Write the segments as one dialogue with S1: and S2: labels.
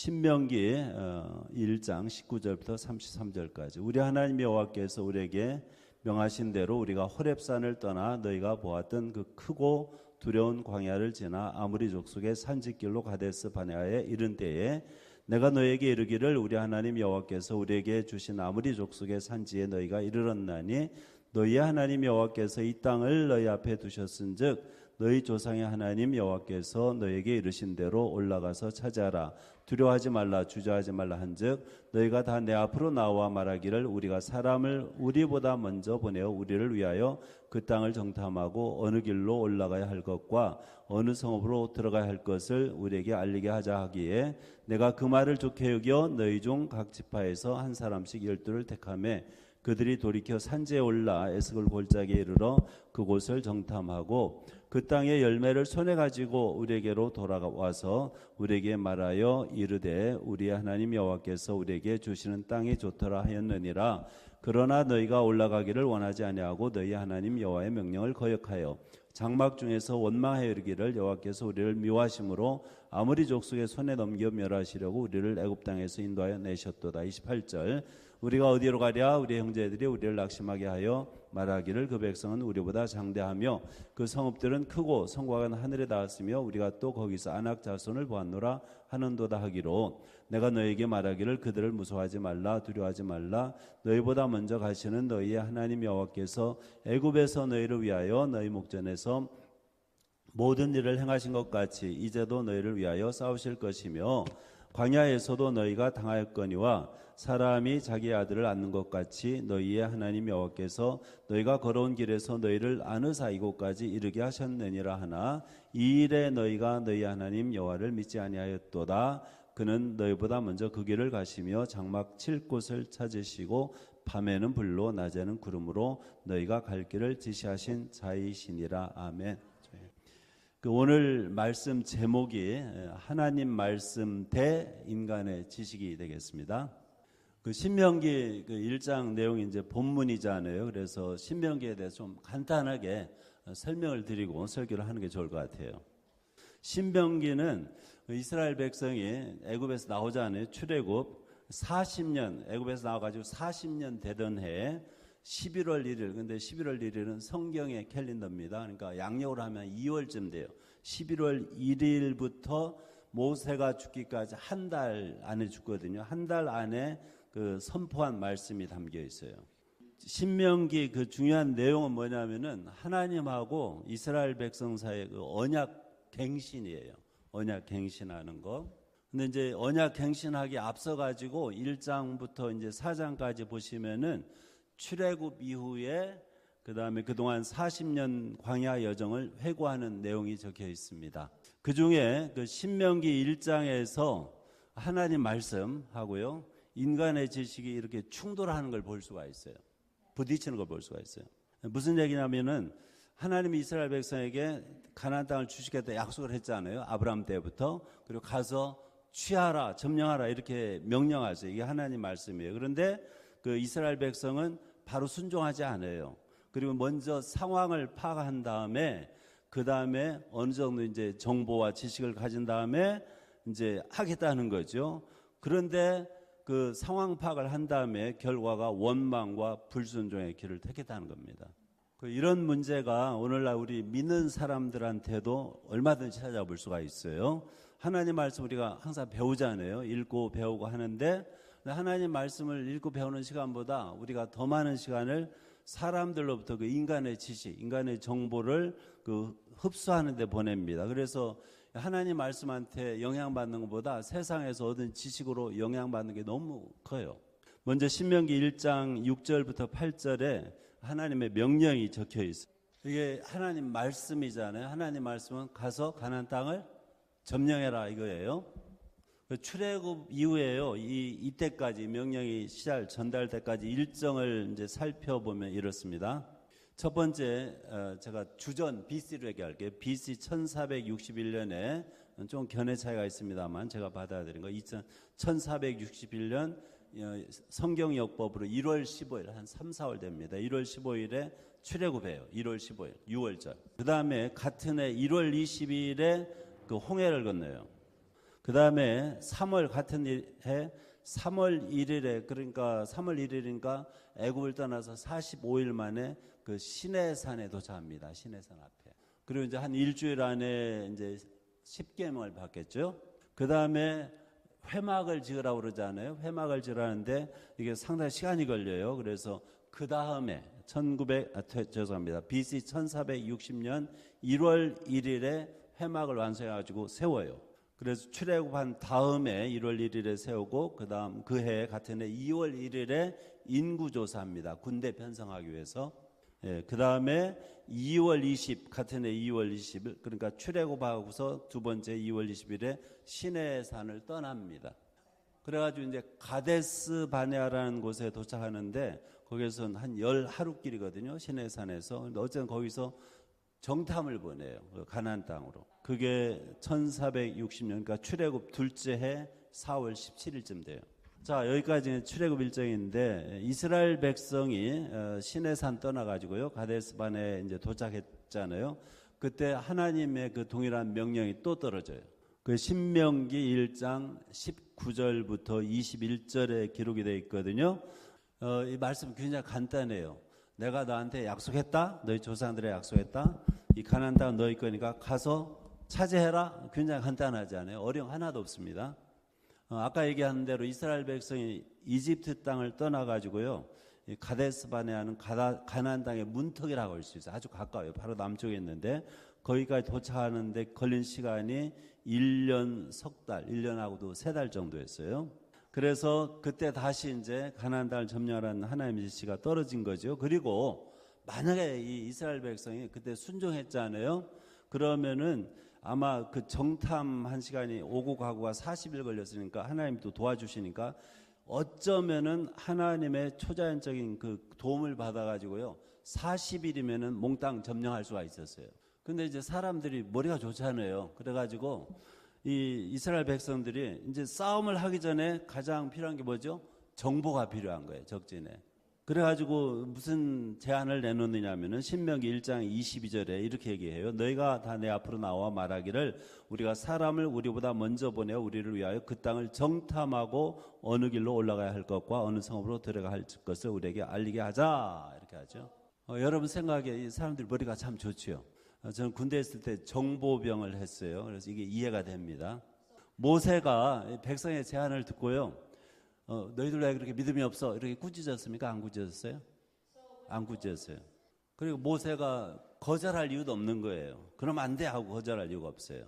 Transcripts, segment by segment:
S1: 신명기 1장 19절부터 33절까지 우리 하나님 여호와께서 우리에게 명하신 대로 우리가 호렙산을 떠나 너희가 보았던 그 크고 두려운 광야를 지나 아모리 족속의 산지길로 가데스 바네아에 이른 때에 내가 너에게 이르기를 우리 하나님 여호와께서 우리에게 주신 아모리 족속의 산지에 너희가 이르렀나니 너희의 하나님 여호와께서 이 땅을 너희 앞에 두셨은즉 너희 조상의 하나님 여호와께서 너희에게 이르신 대로 올라가서 차지하라. 두려워하지 말라 주저하지 말라 한즉 너희가 다 내 앞으로 나와 말하기를 우리가 사람을 우리보다 먼저 보내어 우리를 위하여 그 땅을 정탐하고 어느 길로 올라가야 할 것과 어느 성읍으로 들어가야 할 것을 우리에게 알리게 하자 하기에 내가 그 말을 좋게 여겨 너희 중 각 지파에서 한 사람씩 12를 택하매 그들이 돌이켜 산지에 올라 에스골 골짜기에 이르러 그곳을 정탐하고 그 땅의 열매를 손에 가지고 우리에게로 돌아와서 우리에게 말하여 이르되 우리의 하나님 여호와께서 우리에게 주시는 땅이 좋더라 하였느니라. 그러나 너희가 올라가기를 원하지 아니하고 너희 하나님 여호와의 명령을 거역하여 장막 중에서 원망하여 이르기를 여호와께서 우리를 미워하심으로 아모리 족속의 손에 넘겨 멸하시려고 우리를 애굽 땅에서 인도하여 내셨도다. 28절 우리가 어디로 가랴 우리 형제들이 우리를 낙심하게 하여 말하기를 그 백성은 우리보다 장대하며 그 성읍들은 크고 성곽은 하늘에 닿았으며 우리가 또 거기서 아낙 자손을 보았노라 하는도다 하기로 내가 너에게 말하기를 그들을 무서워하지 말라 두려워하지 말라 너희보다 먼저 가시는 너희의 하나님 여호와께서 애굽에서 너희를 위하여 너희 목전에서 모든 일을 행하신 것 같이 이제도 너희를 위하여 싸우실 것이며 광야에서도 너희가 당하였거니와 사람이 자기 아들을 낳는 것 같이 너희의 하나님 여호와께서 너희가 걸어온 길에서 너희를 안으사 이곳까지 이르게 하셨느니라 하나 이 일에 너희가 너희 하나님 여호와를 믿지 아니하였도다. 그는 너희보다 먼저 그 길을 가시며 장막 칠 곳을 찾으시고 밤에는 불로 낮에는 구름으로 너희가 갈 길을 지시하신 자이시니라. 아멘. 오늘 말씀 제목이 하나님 말씀 대 인간의 지식이 되겠습니다. 신명기 1장 내용이 이제 본문이잖아요. 그래서 신명기에 대해서 좀 간단하게 설명을 드리고 설교를 하는 게 좋을 것 같아요. 신명기는 이스라엘 백성이 애굽에서 나오잖아요. 출애굽 40년 애굽에서 나와가지고 40년 되던 해에 11월 1일, 근데 11월 1일은 성경의 캘린더입니다. 그러니까 양력으로 하면 2월쯤 돼요. 11월 1일부터 모세가 죽기까지 한 달 안에 죽거든요. 한 달 안에 그 선포한 말씀이 담겨 있어요. 신명기 그 중요한 내용은 뭐냐면은 하나님하고 이스라엘 백성 사이의 그 언약 갱신이에요. 언약 갱신하는 거. 근데 이제 언약 갱신하기 앞서 가지고 1장부터 이제 4장까지 보시면은 출애굽 이후에 그다음에 그동안 40년 광야 여정을 회고하는 내용이 적혀 있습니다. 그중에 그 신명기 1장에서 하나님 말씀하고요. 인간의 지식이 이렇게 충돌하는 걸 볼 수가 있어요. 부딪히는 걸 볼 수가 있어요. 무슨 얘기냐면은 하나님이 이스라엘 백성에게 가나안 땅을 주시겠다 약속을 했잖아요. 아브라함 때부터. 그리고 가서 취하라, 점령하라 이렇게 명령하세요. 이게 하나님 말씀이에요. 그런데 그 이스라엘 백성은 바로 순종하지 않아요. 그리고 먼저 상황을 파악한 다음에 그 다음에 어느 정도 이제 정보와 지식을 가진 다음에 이제 하겠다는 거죠. 그런데 그 상황 파악을 한 다음에 결과가 원망과 불순종의 길을 택했다는 겁니다. 이런 문제가 오늘날 우리 믿는 사람들한테도 얼마든지 찾아볼 수가 있어요. 하나님 말씀 우리가 항상 배우잖아요. 읽고 배우고 하는데 하나님 말씀을 읽고 배우는 시간보다 우리가 더 많은 시간을 사람들로부터 그 인간의 지식, 인간의 정보를 그 흡수하는 데 보냅니다. 그래서 하나님 말씀한테 영향받는 것보다 세상에서 얻은 지식으로 영향받는 게 너무 커요. 먼저 신명기 1장 6절부터 8절에 하나님의 명령이 적혀 있어요. 이게 하나님 말씀이잖아요. 하나님 말씀은 가서 가나안 땅을 점령해라 이거예요. 출애굽 이후에요. 이때까지 명령이 전달 때까지 일정을 이제 살펴보면 이렇습니다. 첫 번째 제가 주전 BC로 얘기할게요. BC 1461년에 좀 견해 차이가 있습니다만 제가 받아들인 거 1461년 성경역법으로 1월 15일 한 3, 4월 됩니다. 1월 15일에 출애굽해요. 1월 15일 6월절. 그 다음에 같은 해 1월 20일에 그 홍해를 건너요. 그 다음에 3월 같은 해 3월 1일에 그러니까 3월 1일이니까 애굽을 떠나서 45일 만에 그 시내산에 도착합니다. 시내산 앞에. 그리고 이제 한 일주일 안에 이제 10계명을 받겠죠. 그 다음에 회막을 지으라고 그러잖아요. 회막을 지으라는데 이게 상당히 시간이 걸려요. 그래서 그 다음에 죄송합니다. BC 1460년 1월 1일에 회막을 완성해가지고 세워요. 그래서 출애굽한 다음에 1월 1일에 세우고 그다음 그 해 같은 해 2월 1일에 인구조사합니다. 군대 편성하기 위해서. 예, 그다음에 2월 20 같은 해 2월 20일 그러니까 출애굽하고서 두 번째 2월 20일에 시내산을 떠납니다. 그래가지고 이제 가데스 바네아라는 곳에 도착하는데 거기서는 한 10하루길이거든요. 시내산에서. 근데 어쨌든 거기서 정탐을 보내요. 가나안 땅으로. 그게 1460년 그러니까 출애굽 둘째 해 4월 17일쯤 돼요. 자, 여기까지 출애굽 일정인데 이스라엘 백성이 시내산 떠나가지고요 가데스 바네아에 이제 도착했잖아요. 그때 하나님의 그 동일한 명령이 또 떨어져요. 그 신명기 1장 19절부터 21절에 기록이 되어 있거든요. 이 말씀 굉장히 간단해요. 내가 너한테 약속했다. 너희 조상들의 약속했다. 이 가나안 땅은 너희 거니까 가서 차지해라. 굉장히 간단하지 않아요? 어려움 하나도 없습니다. 아까 얘기한 대로 이스라엘 백성이 이집트 땅을 떠나가지고요. 이 가데스 바네아는 가나안 땅의 문턱이라고 할 수 있어요. 아주 가까워요. 바로 남쪽에 있는데 거기까지 도착하는데 걸린 시간이 1년 석달, 1년하고도 3달 정도였어요. 그래서 그때 다시 이제 가나안 땅을 점령하라는 하나님의 지시가 떨어진 거죠. 그리고 만약에 이 이스라엘 백성이 그때 순종했잖아요. 그러면은 아마 그 정탐한 시간이 오고 가고가 40일 걸렸으니까 하나님이 또 도와주시니까 어쩌면은 하나님의 초자연적인 그 도움을 받아가지고요 40일이면은 몽땅 점령할 수가 있었어요. 근데 이제 사람들이 머리가 좋잖아요. 그래가지고 이 이스라엘 백성들이 이제 싸움을 하기 전에 가장 필요한 게 뭐죠? 정보가 필요한 거예요. 적진에. 그래가지고 무슨 제안을 내놓느냐면은 신명기 1장 22절에 이렇게 얘기해요. 너희가 다 내 앞으로 나와 말하기를 우리가 사람을 우리보다 먼저 보내어 우리를 위하여 그 땅을 정탐하고 어느 길로 올라가야 할 것과 어느 성읍으로 들어가야 할 것을 우리에게 알리게 하자. 이렇게 하죠. 여러분 생각에 이 사람들 머리가 참 좋지요. 저는 군대에 있을 때 정보병을 했어요. 그래서 이게 이해가 됩니다. 모세가 백성의 제안을 듣고요. 너희들 왜 그렇게 믿음이 없어? 이렇게 꾸짖었습니까? 안 꾸짖었어요? 안 꾸짖었어요. 그리고 모세가 거절할 이유도 없는 거예요. 그럼 안 돼 하고 거절할 이유가 없어요.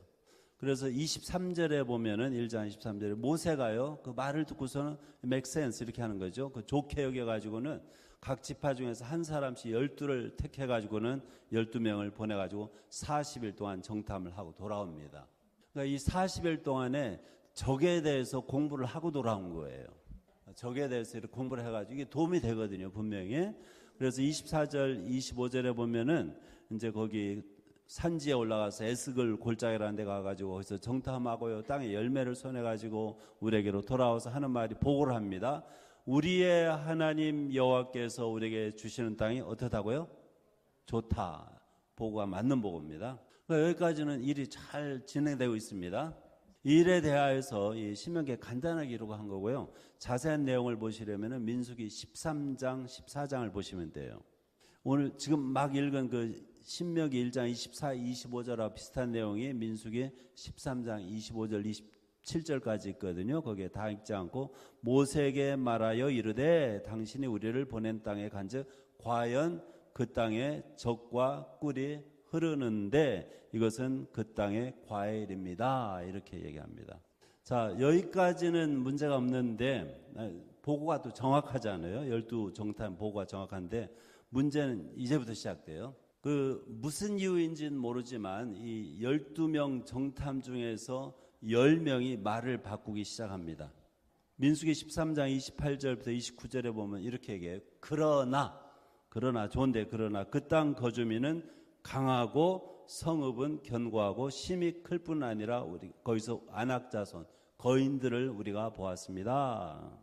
S1: 그래서 23절에 보면은 1장 23절에 모세가요 그 말을 듣고서는 make sense 이렇게 하는 거죠. 그 좋게 여겨가지고는 각 지파 중에서 한 사람씩 12를 택해가지고는 12명을 보내가지고 40일 동안 정탐을 하고 돌아옵니다. 그러니까 이 40일 동안에 적에 대해서 공부를 하고 돌아온 거예요. 적에 대해서 이렇게 공부를 해가지고 이게 도움이 되거든요, 분명히. 그래서 24절, 25절에 보면은 이제 거기 산지에 올라가서 에스글 골짜기라는 데 가가지고 거기서 정탐하고요, 땅에 열매를 손해가지고 우리에게로 돌아와서 하는 말이 보고를 합니다. 우리의 하나님 여호와께서 우리에게 주시는 땅이 어떻다고요? 좋다. 보고가 맞는 보고입니다. 그러니까 여기까지는 일이 잘 진행되고 있습니다. 이 일에 대하여서 이 신명기에 간단하게 기록한 거고요. 자세한 내용을 보시려면 민수기 13장, 14장을 보시면 돼요. 오늘 지금 막 읽은 그 신명기 1장 24, 25절하고 비슷한 내용이 민수기 13장 25절, 27절까지 있거든요. 거기에 다 읽지 않고 모세에게 말하여 이르되 당신이 우리를 보낸 땅에 간즉 과연 그 땅에 적과 꿀이 흐르는데 이것은 그 땅의 과일입니다. 이렇게 얘기합니다. 자, 여기까지는 문제가 없는데 보고가 또 정확하잖아요. 12 정탐 보고가 정확한데 문제는 이제부터 시작돼요. 그 무슨 이유인지는 모르지만 이 12명 정탐 중에서 10명이 말을 바꾸기 시작합니다. 민수기 13장 28절부터 29절에 보면 이렇게 얘기해요. 그러나 좋은데 그러나 그 땅 거주민은 강하고 성읍은 견고하고 심이 클 뿐 아니라 우리 거기서 안악자손 거인들을 우리가 보았습니다.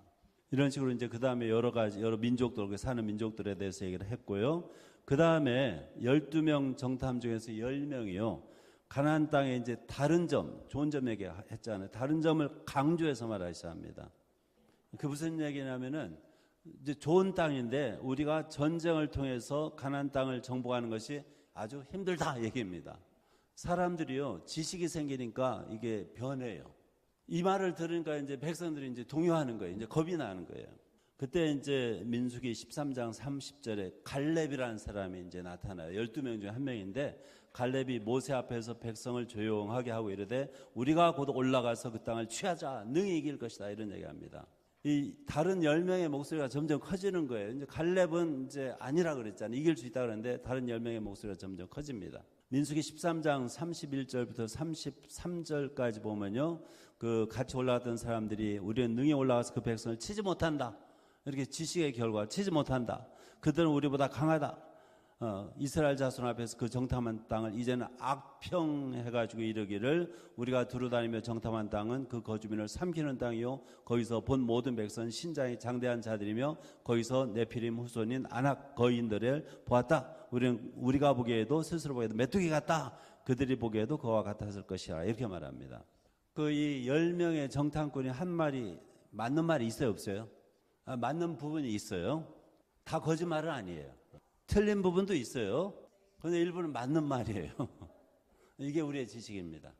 S1: 이런 식으로 이제 그 다음에 여러 민족들 사는 민족들에 대해서 얘기를 했고요. 그 다음에 12명 정탐 중에서 10명이요 가나안 땅에 이제 다른 점, 좋은 점 얘기했잖아요. 다른 점을 강조해서 말하셔야 합니다. 그 무슨 얘기냐면은 이제 좋은 땅인데 우리가 전쟁을 통해서 가나안 땅을 정복하는 것이 아주 힘들다 얘기입니다. 사람들이요, 지식이 생기니까 이게 변해요. 이 말을 들으니까 이제 백성들이 이제 동요하는 거예요. 이제 겁이 나는 거예요. 그때 이제 민수기 13장 30절에 갈렙이라는 사람이 이제 나타나요. 12명 중에 한 명인데 갈렙이 모세 앞에서 백성을 조용하게 하고 이르되 우리가 곧 올라가서 그 땅을 취하자 능히 이길 것이다 이런 얘기합니다. 이 다른 10명의 목소리가 점점 커지는 거예요. 이제 갈렙은 이제 아니라 그랬잖아요. 이길 수 있다 그랬는데 다른 10명의 목소리가 점점 커집니다. 민수기 13장 31절부터 33절까지 보면요. 그 같이 올라갔던 사람들이 우리는 능히 올라가서 그 백성을 치지 못한다. 이렇게 지식의 결과 치지 못한다. 그들은 우리보다 강하다. 이스라엘 자손 앞에서 그 정탐한 땅을 이제는 악평해가지고 이르기를 우리가 두루다니며 정탐한 땅은 그 거주민을 삼키는 땅이요 거기서 본 모든 백성은 신장이 장대한 자들이며 거기서 네피림 후손인 아낙 거인들을 보았다. 우리가 보기에도 스스로 보기에도 메뚜기 같다. 그들이 보기에도 그와 같았을 것이라 이렇게 말합니다. 그 이 10명의 정탐꾼이 한 말이 맞는 말이 있어요 없어요? 맞는 부분이 있어요. 다 거짓말은 아니에요. 틀린 부분도 있어요. 그런데 일부는 맞는 말이에요. 이게 우리의 지식입니다.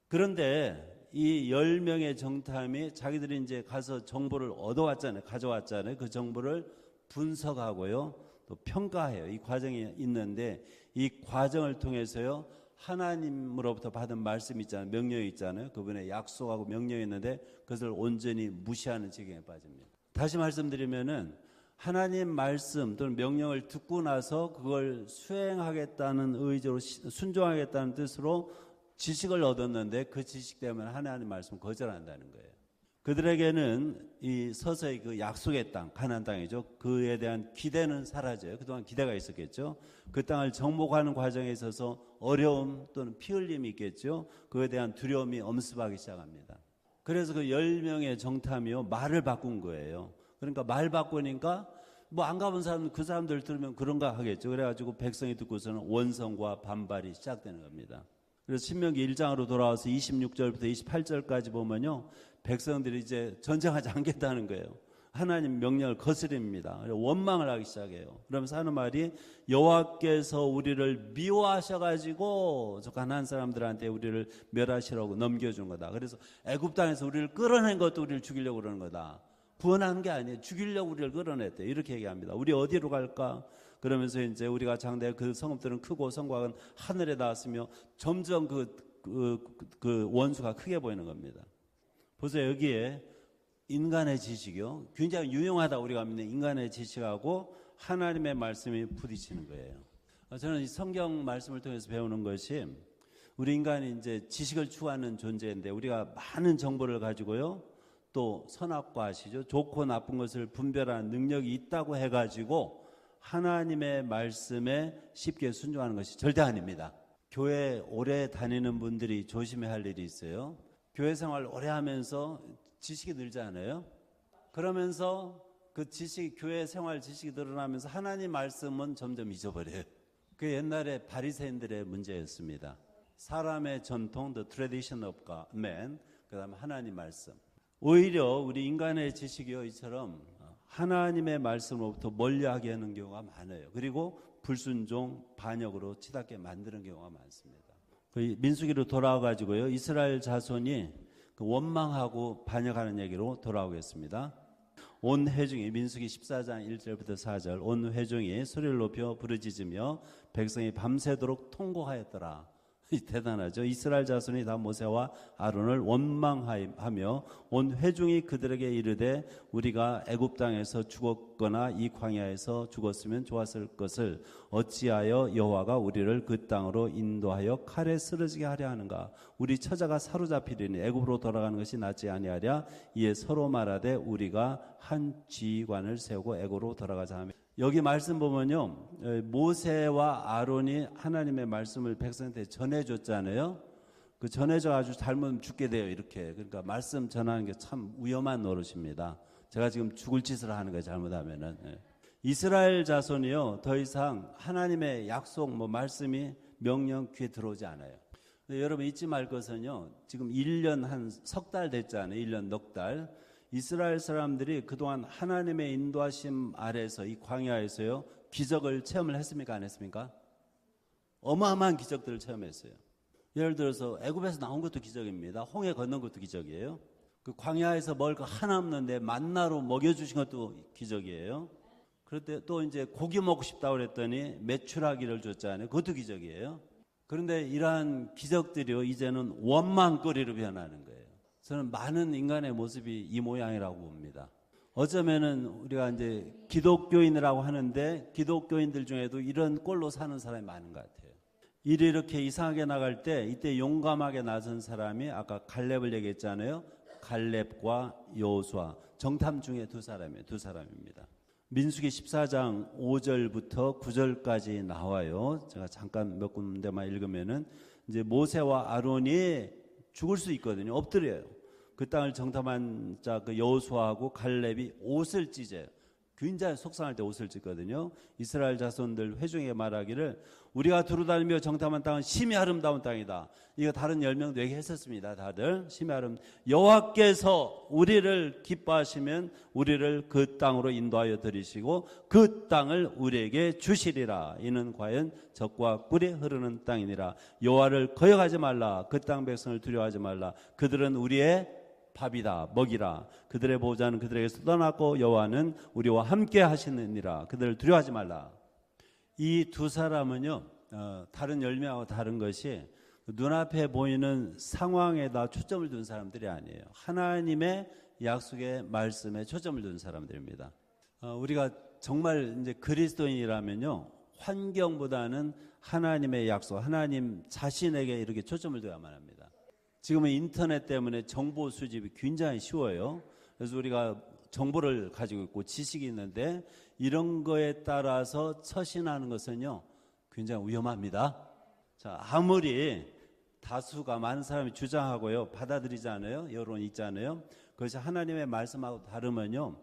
S1: 그런데 이 10명의 정탐이 자기들이 이제 가서 정보를 얻어왔잖아요. 가져왔잖아요. 그 정보를 분석하고요. 또 평가해요. 이 과정이 있는데 이 과정을 통해서요. 하나님으로부터 받은 말씀이 있잖아요. 명령이 있잖아요. 그분의 약속하고 명령이 있는데 그것을 온전히 무시하는 지경에 빠집니다. 다시 말씀드리면은 하나님 말씀 또는 명령을 듣고 나서 그걸 수행하겠다는 의지로 순종하겠다는 뜻으로 지식을 얻었는데 그 지식 때문에 하나님 말씀 거절한다는 거예요. 그들에게는 이 서서히 그 약속의 땅, 가나안 땅이죠. 그에 대한 기대는 사라져요. 그동안 기대가 있었겠죠. 그 땅을 정복하는 과정에 있어서 어려움 또는 피 흘림이 있겠죠. 그에 대한 두려움이 엄습하기 시작합니다. 그래서 그 10명의 정탐이요 말을 바꾼 거예요. 그러니까 말 바꾸니까 뭐 안 가본 사람 그 사람들 들으면 그런가 하겠죠. 그래가지고 백성이 듣고서는 원성과 반발이 시작되는 겁니다. 그래서 신명기 1장으로 돌아와서 26절부터 28절까지 보면요, 백성들이 이제 전쟁하지 않겠다는 거예요. 하나님 명령을 거스립니다. 원망을 하기 시작해요. 그러면서 하는 말이 여호와께서 우리를 미워하셔가지고 저 가난한 사람들한테 우리를 멸하시라고 넘겨준 거다. 그래서 애굽 땅에서 우리를 끌어낸 것도 우리를 죽이려고 그러는 거다. 구원하는 게 아니에요. 죽이려고 우리를 끌어냈대. 이렇게 얘기합니다. 우리 어디로 갈까? 그러면서 이제 우리가 장대 그 성읍들은 크고 성곽은 하늘에 닿았으며 점점 그 원수가 크게 보이는 겁니다. 보세요. 여기에 인간의 지식이요. 굉장히 유용하다 우리가 믿는 인간의 지식하고 하나님의 말씀이 부딪히는 거예요. 저는 이 성경 말씀을 통해서 배우는 것이 우리 인간이 이제 지식을 추구하는 존재인데 우리가 많은 정보를 가지고요. 또 선악과 아시죠? 좋고 나쁜 것을 분별하는 능력이 있다고 해가지고 하나님의 말씀에 쉽게 순종하는 것이 절대 아닙니다. 교회 오래 다니는 분들이 조심해야 할 일이 있어요. 교회 생활 오래 하면서 지식이 늘지 않아요? 그러면서 그 교회 생활 지식이 늘어나면서 하나님 말씀은 점점 잊어버려요. 그 옛날에 바리새인들의 문제였습니다. 사람의 전통, the tradition of man, 그 다음에 하나님 말씀. 오히려 우리 인간의 지식이요 이처럼 하나님의 말씀으로부터 멀리하게 하는 경우가 많아요. 그리고 불순종, 반역으로 치닫게 만드는 경우가 많습니다. 민수기로 돌아와가지고요 이스라엘 자손이 원망하고 반역하는 얘기로 돌아오겠습니다. 온 회중이 민수기 14장 1절부터 4절 온 회중이 소리를 높여 부르짖으며 백성이 밤새도록 통곡하였더라. 대단하죠. 이스라엘 자손이 다 모세와 아론을 원망하며 온 회중이 그들에게 이르되 우리가 애굽 땅에서 죽었거나 이 광야에서 죽었으면 좋았을 것을 어찌하여 여호와가 우리를 그 땅으로 인도하여 칼에 쓰러지게 하려 하는가. 우리 처자가 사로잡히리니 애굽으로 돌아가는 것이 낫지 아니하랴. 이에 서로 말하되 우리가 한 지휘관을 세우고 애굽으로 돌아가자 하며. 여기 말씀 보면요 모세와 아론이 하나님의 말씀을 백성한테 전해줬잖아요. 그 전해져 아주 잘못 죽게 돼요. 이렇게. 그러니까 말씀 전하는 게 참 위험한 노릇입니다. 제가 지금 죽을 짓을 하는 거예요. 잘못하면은. 이스라엘 자손이요 더 이상 하나님의 약속 말씀이 명령 귀에 들어오지 않아요. 근데 여러분 잊지 말 것은요, 지금 1년 한 석 달 됐잖아요. 1년 넉 달. 이스라엘 사람들이 그동안 하나님의 인도하심 아래서 이 광야에서요 기적을 체험을 했습니까? 안 했습니까? 어마어마한 기적들을 체험했어요. 예를 들어서 애굽에서 나온 것도 기적입니다. 홍해 건넌 것도 기적이에요. 그 광야에서 먹을 거 하나 없는데 만나로 먹여주신 것도 기적이에요. 그런데 또 이제 고기 먹고 싶다고 그랬더니 메추라기를 줬잖아요. 그것도 기적이에요. 그런데 이러한 기적들이요 이제는 원망거리로 변하는 거예요. 저는 많은 인간의 모습이 이 모양이라고 봅니다. 어쩌면은 우리가 이제 기독교인이라고 하는데 기독교인들 중에도 이런 꼴로 사는 사람이 많은 것 같아요. 일이 이렇게 이상하게 나갈 때 이때 용감하게 나선 사람이 아까 갈렙을 얘기했잖아요. 갈렙과 여호수아 정탐 중에 두 사람입니다. 민수기 14장 5절부터 9절까지 나와요. 제가 잠깐 몇 군데만 읽으면은 이제 모세와 아론이 죽을 수 있거든요. 엎드려요. 그 땅을 정탐한 자 그 여호수아하고 갈렙이 옷을 찢어요. 굉장히 속상할 때 옷을 찢거든요. 이스라엘 자손들 회중에게 말하기를 우리가 두루다니며 정탐한 땅은 심히 아름다운 땅이다. 이거 다른 10명도 얘기했었습니다. 다들 심히 여호와께서 우리를 기뻐하시면 우리를 그 땅으로 인도하여 들이시고 그 땅을 우리에게 주시리라. 이는 과연 젖과 꿀이 흐르는 땅이니라. 여호와를 거역하지 말라. 그 땅 백성을 두려워하지 말라. 그들은 우리의 밥이다 먹이라. 그들의 보호자는 그들에게서 떠났고 여호와는 우리와 함께 하시느니라. 그들을 두려워하지 말라. 이 두 사람은요 다른 10명하고 다른 것이 눈앞에 보이는 상황에다 초점을 둔 사람들이 아니에요. 하나님의 약속의 말씀에 초점을 둔 사람들입니다. 우리가 정말 이제 그리스도인이라면요 환경보다는 하나님의 약속, 하나님 자신에게 이렇게 초점을 둬야만 합니다. 지금은 인터넷 때문에 정보 수집이 굉장히 쉬워요. 그래서 우리가 정보를 가지고 있고 지식이 있는데 이런 거에 따라서 처신하는 것은요 굉장히 위험합니다. 자, 아무리 다수가 많은 사람이 주장하고요 받아들이지 않아요. 여론이 있잖아요. 그것이 하나님의 말씀하고 다르면요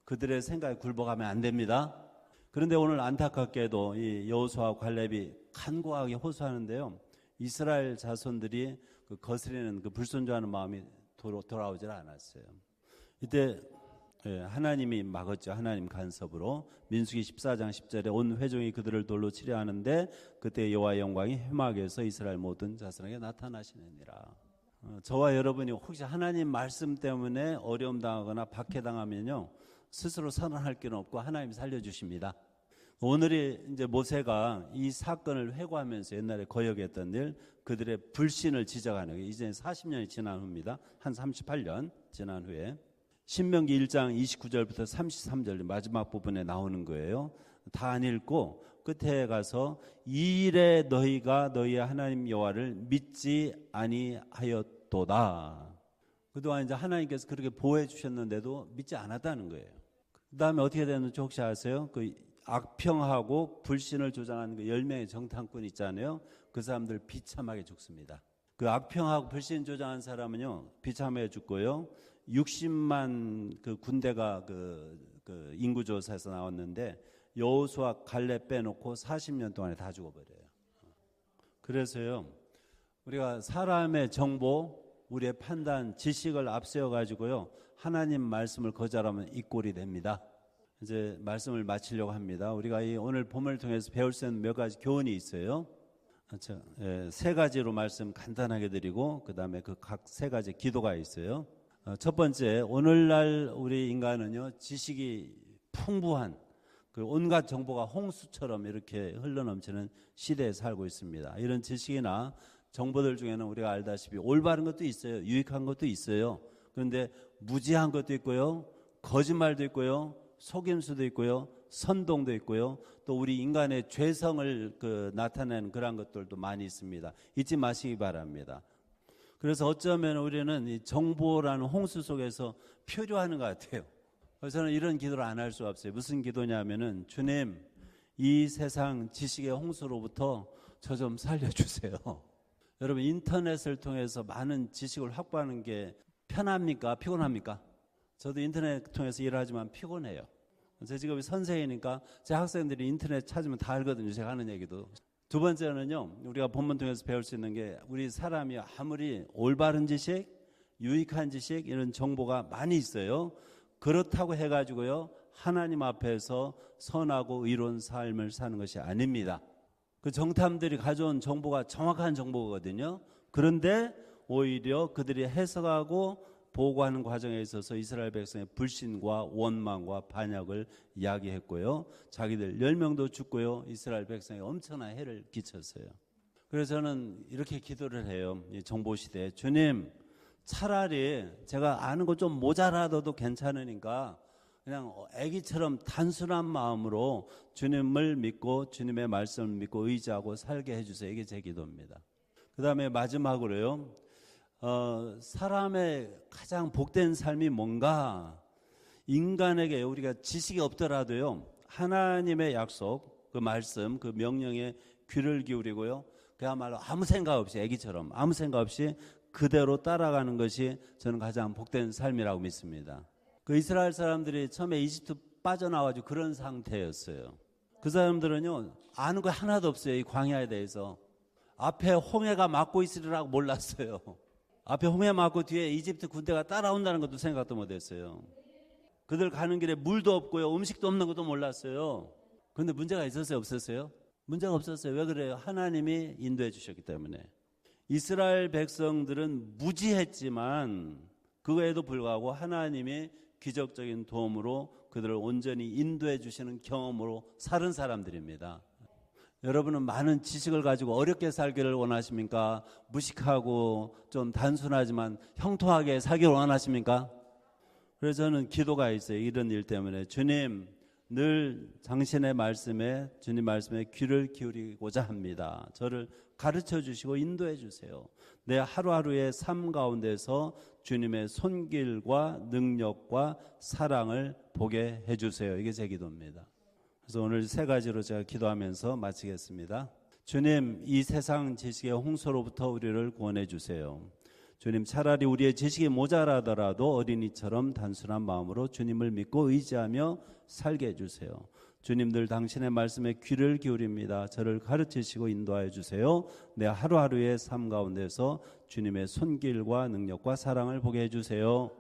S1: 그들의 생각에 굴복하면 안 됩니다. 그런데 오늘 안타깝게도 이 여호수아와 갈렙이 간곡하게 호소하는데요 이스라엘 자손들이 그 거스리는 그 불순종하는 마음이 돌아오질 않았어요. 이때 하나님이 막았죠. 하나님 간섭으로. 민수기 14장 10절에 온 회중이 그들을 돌로 치려 하는데 그때 여호와의 영광이 회막에서 이스라엘 모든 자손에게 나타나시느니라. 저와 여러분이 혹시 하나님 말씀 때문에 어려움 당하거나 박해당하면요 스스로 선언할 길은 없고 하나님이 살려주십니다. 오늘이 이제 모세가 이 사건을 회고하면서 옛날에 거역했던 일, 그들의 불신을 지적하는 게 이제 40년이 지난 후입니다. 한 38년 지난 후에 신명기 1장 29절부터 33절 마지막 부분에 나오는 거예요. 다 안 읽고 끝에 가서 이 일에 너희가 너희의 하나님 여호와를 믿지 아니하였도다. 그동안 이제 하나님께서 그렇게 보호해 주셨는데도 믿지 않았다는 거예요. 그 다음에 어떻게 됐는지 혹시 아세요? 그 악평하고 불신을 조장하는 그 10명의 정탐꾼 있잖아요. 그 사람들 비참하게 죽습니다. 그 악평하고 불신 조장한 사람은요 비참하게 죽고요 60만 그 군대가 그 인구조사에서 나왔는데 여호수아 갈렙 빼놓고 40년 동안에 다 죽어버려요. 그래서요 우리가 사람의 정보, 우리의 판단, 지식을 앞세워 가지고요 하나님 말씀을 거절하면 이 꼴이 됩니다. 이제 말씀을 마치려고 합니다. 우리가 이 오늘 본문을 통해서 배울 수 있는 몇 가지 교훈이 있어요. 세 가지로 말씀 간단하게 드리고 그 다음에 그 각 세 가지 기도가 있어요. 첫 번째, 오늘날 우리 인간은요 지식이 풍부한 그 온갖 정보가 홍수처럼 이렇게 흘러넘치는 시대에 살고 있습니다. 이런 지식이나 정보들 중에는 우리가 알다시피 올바른 것도 있어요. 유익한 것도 있어요. 그런데 무지한 것도 있고요. 거짓말도 있고요. 속임수도 있고요. 선동도 있고요. 또 우리 인간의 죄성을 나타내는 그런 것들도 많이 있습니다. 잊지 마시기 바랍니다. 그래서 어쩌면 우리는 이 정보라는 홍수 속에서 표류하는 것 같아요. 그래서 저는 이런 기도를 안 할 수가 없어요. 무슨 기도냐면은 주님 이 세상 지식의 홍수로부터 저 좀 살려주세요. 여러분 인터넷을 통해서 많은 지식을 확보하는 게 편합니까? 피곤합니까? 저도 인터넷 통해서 일을 하지만 피곤해요. 제 직업이 선생이니까 제 학생들이 인터넷 찾으면 다 알거든요. 제가 하는 얘기도. 두 번째는요, 우리가 본문 통해서 배울 수 있는 게 우리 사람이 아무리 올바른 지식, 유익한 지식 이런 정보가 많이 있어요. 그렇다고 해가지고요, 하나님 앞에서 선하고 의로운 삶을 사는 것이 아닙니다. 그 정탐들이 가져온 정보가 정확한 정보거든요. 그런데 오히려 그들이 해석하고 보고하는 과정에 있어서 이스라엘 백성의 불신과 원망과 반역을 야기했고요. 자기들 10명도 죽고요. 이스라엘 백성에 엄청난 해를 끼쳤어요. 그래서 저는 이렇게 기도를 해요. 이 정보시대에 주님, 차라리 제가 아는 거 좀 모자라도 괜찮으니까 그냥 아기처럼 단순한 마음으로 주님을 믿고 주님의 말씀을 믿고 의지하고 살게 해주세요. 이게 제 기도입니다. 그 다음에 마지막으로요, 사람의 가장 복된 삶이 뭔가? 인간에게 우리가 지식이 없더라도요, 하나님의 약속, 그 말씀, 그 명령에 귀를 기울이고요, 그야말로 아무 생각 없이, 아기처럼 아무 생각 없이 그대로 따라가는 것이 저는 가장 복된 삶이라고 믿습니다. 그 이스라엘 사람들이 처음에 이집트 빠져나와가지고 그런 상태였어요. 그 사람들은요, 아는 거 하나도 없어요. 이 광야에 대해서. 앞에 홍해가 막고 있으리라고 몰랐어요. 앞에 홍해 막고 뒤에 이집트 군대가 따라온다는 것도 생각도 못했어요. 그들 가는 길에 물도 없고요, 음식도 없는 것도 몰랐어요. 그런데 문제가 있었어요, 없었어요? 문제가 없었어요. 왜 그래요? 하나님이 인도해 주셨기 때문에. 이스라엘 백성들은 무지했지만 그거에도 불구하고 하나님이 기적적인 도움으로 그들을 온전히 인도해 주시는 경험으로 사는 사람들입니다. 여러분은 많은 지식을 가지고 어렵게 살기를 원하십니까? 무식하고 좀 단순하지만 형통하게 살기를 원하십니까? 그래서 저는 기도가 있어요. 이런 일 때문에 주님, 늘 당신의 말씀에, 주님 말씀에 귀를 기울이고자 합니다. 저를 가르쳐 주시고 인도해 주세요. 내 하루하루의 삶 가운데서 주님의 손길과 능력과 사랑을 보게 해 주세요. 이게 제 기도입니다. 그래서 오늘 세 가지로 제가 기도하면서 마치겠습니다. 주님, 이 세상 지식의 홍수로부터 우리를 구원해 주세요. 주님, 차라리 우리의 지식이 모자라더라도 어린이처럼 단순한 마음으로 주님을 믿고 의지하며 살게 해주세요. 주님들 당신의 말씀에 귀를 기울입니다. 저를 가르치시고 인도하여 주세요. 내 하루하루의 삶 가운데서 주님의 손길과 능력과 사랑을 보게 해주세요.